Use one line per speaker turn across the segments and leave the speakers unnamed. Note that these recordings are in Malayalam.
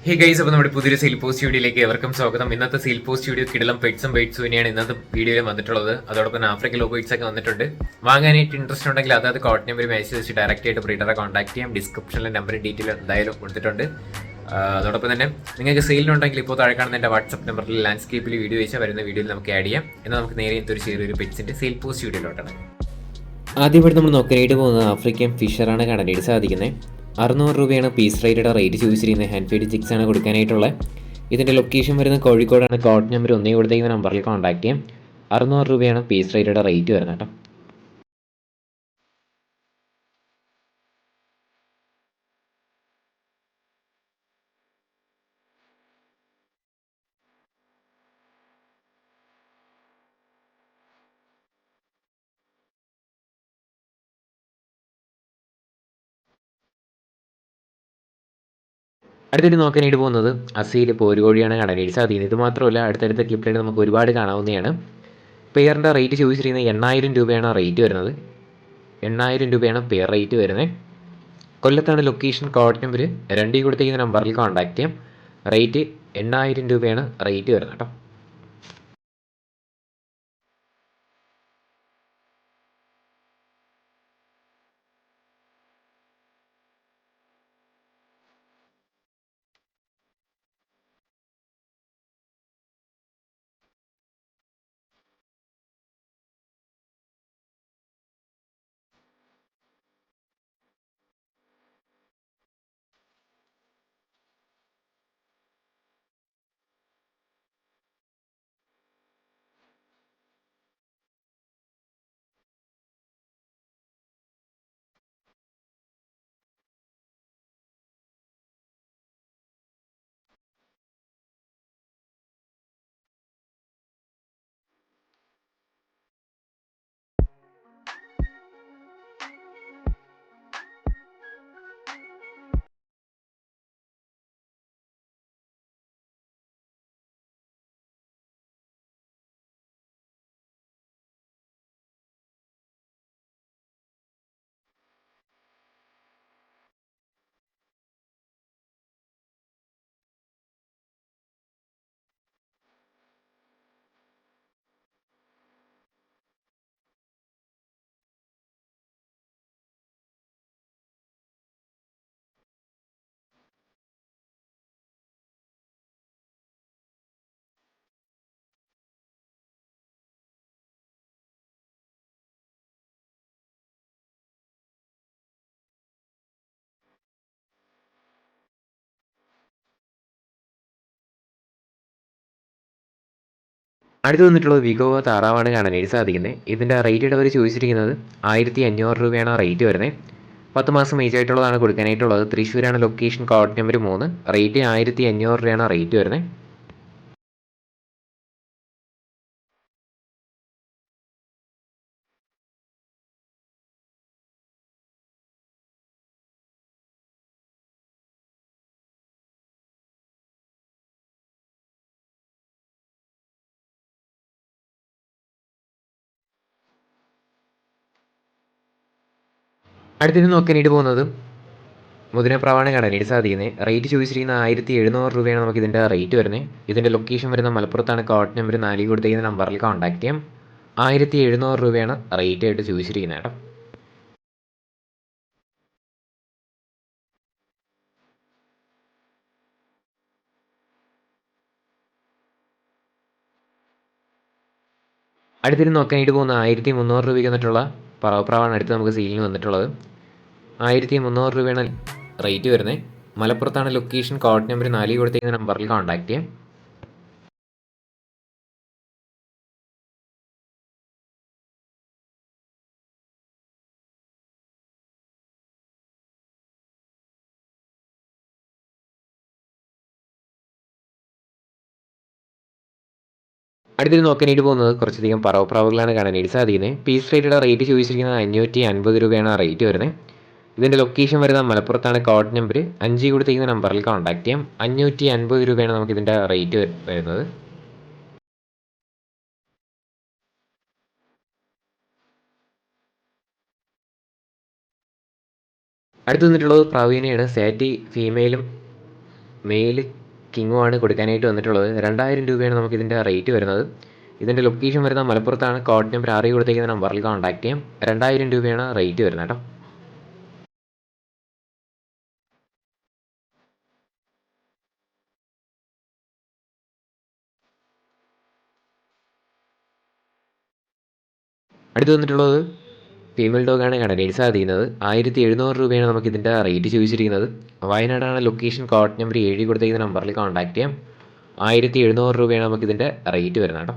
ഹേ ഗൈസ്, അപ്പോൾ നമ്മുടെ പുതിയൊരു സെയിൽ പോസ്റ്റ് വീഡിയോയിലേക്ക് എവർക്കും സ്വാഗതം. ഇന്നത്തെ സെയിൽ പോസ്റ്റ് വീഡിയോ കിടലം പെറ്റ്സും ബൈറ്റ്സും തന്നെയാണ് ഇന്നത്തെ വീഡിയോയിൽ വന്നിട്ടുള്ളത്. അതോടൊപ്പം ആഫ്രിക്കൻ ലോബോയിറ്റ്സ് ഒക്കെ വന്നിട്ടുണ്ട്. വാങ്ങാനായിട്ട് ഇൻട്രസ്റ്റ് ഉണ്ടെങ്കിൽ അതായത് കോഡ് നമ്പർ മെസ്സേജ് വെച്ച് ഡയറക്റ്റ് ആയിട്ട് ബ്രീഡറെ കോൺടാക്ട് ചെയ്യാം. ഡിസ്ക്രിപ്ഷനിലെ നമ്പർ ഡീറ്റെയിൽ എന്തായാലും കൊടുത്തിട്ടുണ്ട്. അതോടൊപ്പം തന്നെ നിങ്ങൾക്ക് സെയിലുണ്ടെങ്കിൽ ഇപ്പോൾ താഴെ കാണുന്ന എൻ്റെ വാട്സ്ആപ്പ് നമ്പറിൽ ലാൻഡ്സ്കേപ്പിൽ വീഡിയോ വെച്ചാൽ വരുന്ന വീഡിയോയിൽ നമുക്ക് ആഡ് ചെയ്യാം. എന്നാൽ നമുക്ക് നേരെ ഒരു ചെറിയൊരു പെറ്റ്സിൻ്റെ സെയിൽ പോസ്റ്റ് വീഡിയോയിലോട്ടാണ്.
ആദ്യമായിട്ട് നമ്മൾ നോക്കാനായിട്ട് പോകുന്നത് ആഫ്രിക്കൻ ഫിഷറാണ് കാണാനായിട്ട് സാധിക്കുന്നത്. 600 രൂപയാണ് പീസ് റേറ്റഡ് റേറ്റ് ചോദിച്ചിരിക്കുന്നത്. ഹാൻഡ് ഫീഡ് ചിക്സ് ആണ് കൊടുക്കാനായിട്ടുള്ളത്. ഇതിൻ്റെ ലൊക്കേഷൻ വരുന്നത് കോഴിക്കോടാണ്. കോഡ് നമ്പർ ഒന്നേ കൊടുത്തേക്കുന്ന നമ്പറിൽ കോൺടാക്ട് ചെയ്യാം. 600 രൂപയാണ് പീസ് റേറ്റഡ് റേറ്റ് വരുന്നത് കേട്ടോ. അടുത്തിട്ട് നോക്കാനായിട്ട് പോകുന്നത് അസീൽ പോരുകോഴിയാണ് കാണാനായിട്ട് സാധിക്കുന്നത്. ഇത് മാത്രമല്ല അടുത്തടുത്ത ക്ലിപ്പിലായിട്ട് നമുക്ക് ഒരുപാട് കാണാവുന്നതാണ്. പെയറിൻ്റെ റേറ്റ് ചോദിച്ചിരിക്കുന്നത് 8000 രൂപയാണ് റേറ്റ് വരുന്നത്. 8000 രൂപയാണ് പെയർ റേറ്റ് വരുന്നത്. കൊല്ലത്താണ് ലൊക്കേഷൻ. കോഡ് നമ്പർ 2 കൊടുത്തേക്കുന്ന നമ്പറിൽ കോൺടാക്ട് ചെയ്യാം. റേറ്റ് 8000 രൂപയാണ് റേറ്റ് വരുന്നത് കേട്ടോ. അടുത്ത് വന്നിട്ടുള്ളത് വിഗോ താറാവാണ് കാണാനായിട്ട് സാധിക്കുന്നത്. ഇതിൻ്റെ റേറ്റ് അവർ ചോദിച്ചിരിക്കുന്നത് 1500 രൂപയാണ് റേറ്റ് വരുന്നത്. 10 മാസം ഏജ് ആയിട്ടുള്ളതാണ് കൊടുക്കാനായിട്ടുള്ളത്. തൃശ്ശൂരാണ് ലൊക്കേഷൻ. Code number 3. റേറ്റ് 1500 രൂപയാണ് റേറ്റ് വരുന്നത്. അടുത്തിട്ട് നോക്കാനായിട്ട് പോകുന്നത് മുതിരപ്രാവാണ് കാണാനായിട്ട് സാധിക്കുന്നത്. റേറ്റ് ചോദിച്ചിരിക്കുന്നത് 1700 രൂപയാണ് നമുക്ക് ഇതിൻ്റെ റേറ്റ് വരുന്നത്. ഇതിൻ്റെ ലൊക്കേഷൻ വരുന്ന മലപ്പുറത്താണ്. കോഡ് നമ്പർ 4 കൊടുത്തിരിക്കുന്ന നമ്പറിൽ കോൺടാക്ട് ചെയ്യാം. 1700 രൂപയാണ് റേറ്റ് ആയിട്ട് ചോദിച്ചിരിക്കുന്നത് കേട്ടോ. അടുത്തിട്ട് നോക്കാനായിട്ട് പോകുന്ന 1300 രൂപയ്ക്ക് വന്നിട്ടുള്ള പറവപ്രാവാണ് അടുത്ത് നമുക്ക് സെയിലിന് വന്നിട്ടുള്ളത്. 1300 രൂപയാണ് റേറ്റ് വരുന്നത്. മലപ്പുറത്താണ് ലൊക്കേഷൻ. കോഡ് നമ്പർ 4 കൊടുത്തിരിക്കുന്ന നമ്പറിൽ കോൺടാക്ട് ചെയ്യാം. അടുത്തിട്ട് നോക്കാനായിട്ട് പോകുന്നത് കുറച്ചധികം പറവപ്രാവുകളാണ് കാണാനായിട്ട് സാധിക്കുന്നത്. പീസ് റേറ്റുടെ റേറ്റ് ചോദിച്ചിരിക്കുന്നത് 550 രൂപയാണ് റേറ്റ് വരുന്നത്. ഇതിൻ്റെ ലൊക്കേഷൻ വരുന്നത് മലപ്പുറത്താണ്. കോഡ് നമ്പർ 5 കൊടുത്തിരിക്കുന്ന നമ്പറിൽ കോൺടാക്ട് ചെയ്യാം. 550 രൂപയാണ് നമുക്ക് ഇതിൻ്റെ റേറ്റ് വരുന്നത്. അടുത്ത് വന്നിട്ടുള്ളത് പ്രാവീനയാണ്. സാറ്റി ഫീമെയിലും മെയിൽ കിങ്ങോ ആണ് കൊടുക്കാനായിട്ട് വന്നിട്ടുള്ളത്. 2000 രൂപയാണ് നമുക്കിതിൻ്റെ റേറ്റ് വരുന്നത്. ഇതിൻ്റെ ലൊക്കേഷൻ വരുന്നത് മലപ്പുറത്താണ്. കോഡ് നമ്പർ 6 കൊടുത്തേക്കുന്ന നമ്പറിൽ കോൺടാക്ട് ചെയ്യാം. 2000 രൂപയാണ് റേറ്റ് വരുന്നത് കേട്ടോ. അടുത്ത് വന്നിട്ടുള്ളത് ഫീമെയിൽ ഡോഗാണ് കനഡേഴ്സാണ് ചെയ്യുന്നത്. 1700 രൂപയാണ് നമുക്കിതിൻ്റെ റേറ്റ് ചോദിച്ചിരിക്കുന്നത്. വയനാടാണ് ലൊക്കേഷൻ. കോഡ് നമ്പർ 7 കൊടുത്തേക്കുന്ന നമ്പറിൽ കോൺടാക്ട് ചെയ്യാം. 1700 രൂപയാണ് നമുക്കിതിൻ്റെ റേറ്റ് വരുന്നത് കേട്ടോ.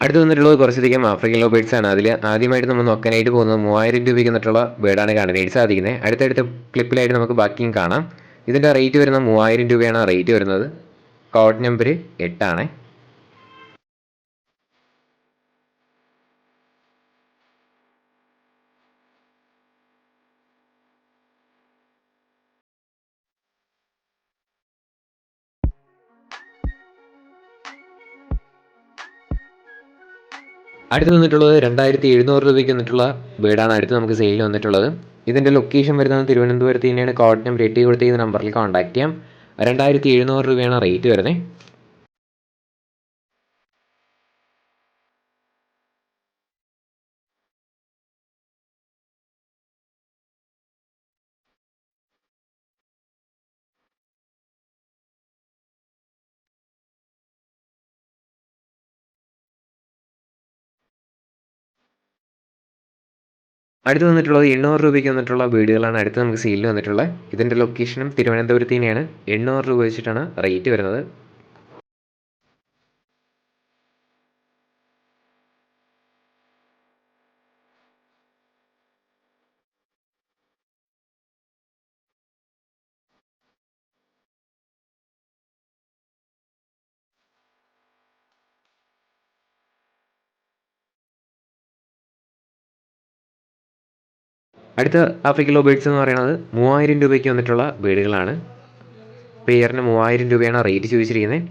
അടുത്ത് വന്നിട്ടുള്ളത് കുറച്ചധികം ആഫ്രിക്കൻ ലവ് ബേർഡ്സ് ആണ്. അതിൽ ആദ്യമായിട്ട് നമ്മൾ നോക്കാനായിട്ട് പോകുന്നത് 3000 രൂപയ്ക്ക് വന്നിട്ടുള്ള ബേർഡാണ് കനഡേഴ്സ് സാധിക്കുന്നത്. അടുത്തടുത്ത ക്ലിപ്പിലായിട്ട് നമുക്ക് ബാക്കിയും കാണാം. ഇതിൻ്റെ റേറ്റ് വരുന്നത് 3000 രൂപയാണ് റേറ്റ് വരുന്നത്. കോഡ് നമ്പർ 8 ആണ്. അടുത്ത് വന്നിട്ടുള്ളത് 2700 രൂപയ്ക്ക് വന്നിട്ടുള്ള ബേർഡാണ് അടുത്ത് നമുക്ക് സെയിലിൽ വന്നിട്ടുള്ളത്. ഇതിൻ്റെ ലൊക്കേഷൻ വരുന്നത് തിരുവനന്തപുരത്ത് തന്നെയാണ്. കോഡ് നമ്പർ 8 കൊടുത്തിരിക്കുന്ന നമ്പറിൽ കോൺടാക്ട് ചെയ്യാം. 2700 രൂപയാണ് റേറ്റ് വരുന്നത്. അടുത്ത് വന്നിട്ടുള്ളത് 800 രൂപയ്ക്ക് വന്നിട്ടുള്ള വീടുകളാണ് അടുത്ത് നമുക്ക് സെയിലിൽ വന്നിട്ടുള്ളത്. ഇതിൻ്റെ ലൊക്കേഷനും തിരുവനന്തപുരത്ത് തന്നെയാണ്. 800 രൂപ വെച്ചിട്ടാണ് റേറ്റ് വരുന്നത്. അടുത്ത ആഫ്രിക്കൻ ലവ് ബേർഡ്സ് എന്ന് പറയുന്നത് 3000 രൂപയ്ക്ക് വന്നിട്ടുള്ള ബേർഡുകളാണ്. പെയറിന് 3000 രൂപയാണ് റേറ്റ് ചോദിച്ചിരിക്കുന്നത്.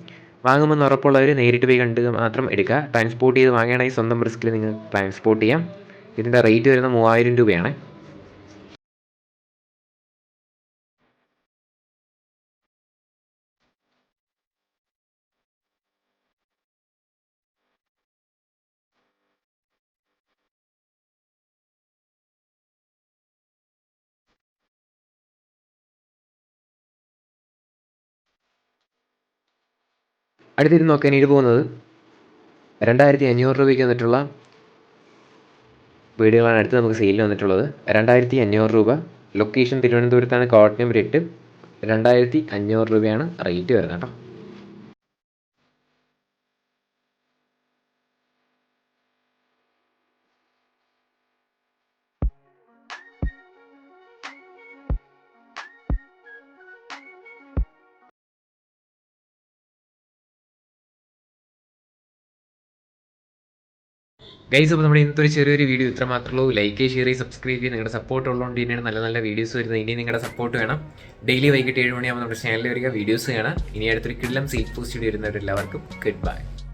വാങ്ങുമെന്ന് ഉറപ്പുള്ളവർ നേരിട്ട് പോയി കണ്ട് മാത്രം എടുക്കുക. ട്രാൻസ്പോർട്ട് ചെയ്ത് വാങ്ങുകയാണെങ്കിൽ സ്വന്തം റിസ്കിൽ നിങ്ങൾ ട്രാൻസ്പോർട്ട് ചെയ്യാം. ഇതിൻ്റെ റേറ്റ് വരുന്നത് 3000 രൂപയാണ്. അടുത്തിട്ട് നോക്കാനായിട്ട് പോകുന്നത് 2500 രൂപയ്ക്ക് വന്നിട്ടുള്ള വീടുകളാണ് അടുത്ത് നമുക്ക് സെയിലിൽ വന്നിട്ടുള്ളത്. 2500 രൂപ. ലൊക്കേഷൻ തിരുവനന്തപുരത്താണ്. Code number 8. 2500 രൂപയാണ് റേറ്റ് വരുന്നത് കേട്ടോ. ഗൈസ്, അപ്പോൾ നമ്മുടെ ഇന്നത്തെ ഒരു ചെറിയൊരു വീഡിയോ ഇത്ര മാത്രമേ ഉള്ളൂ. ലൈക്ക്, ഷെയർ ചെയ്ത് സബ്സ്ക്രൈബ് ചെയ്ത് നിങ്ങളുടെ സപ്പോർട്ട് ഉള്ളതുകൊണ്ട് തന്നെയാണ് നല്ല നല്ല വീഡിയോസ് വരുന്നത്. ഇനി നിങ്ങളുടെ സപ്പോർട്ട് വേണം. ഡെയിലി വൈകിട്ട് 7 മണിയാകുമ്പോൾ നമ്മുടെ ചാനലിൽ വരിക, വീഡിയോസ് കാണാം. ഇനി അടുത്തൊരു കിടിലം സീറ്റ് പോസ്റ്റ് വരുന്നവരെല്ലാവർക്കും ഗുഡ് ബൈ.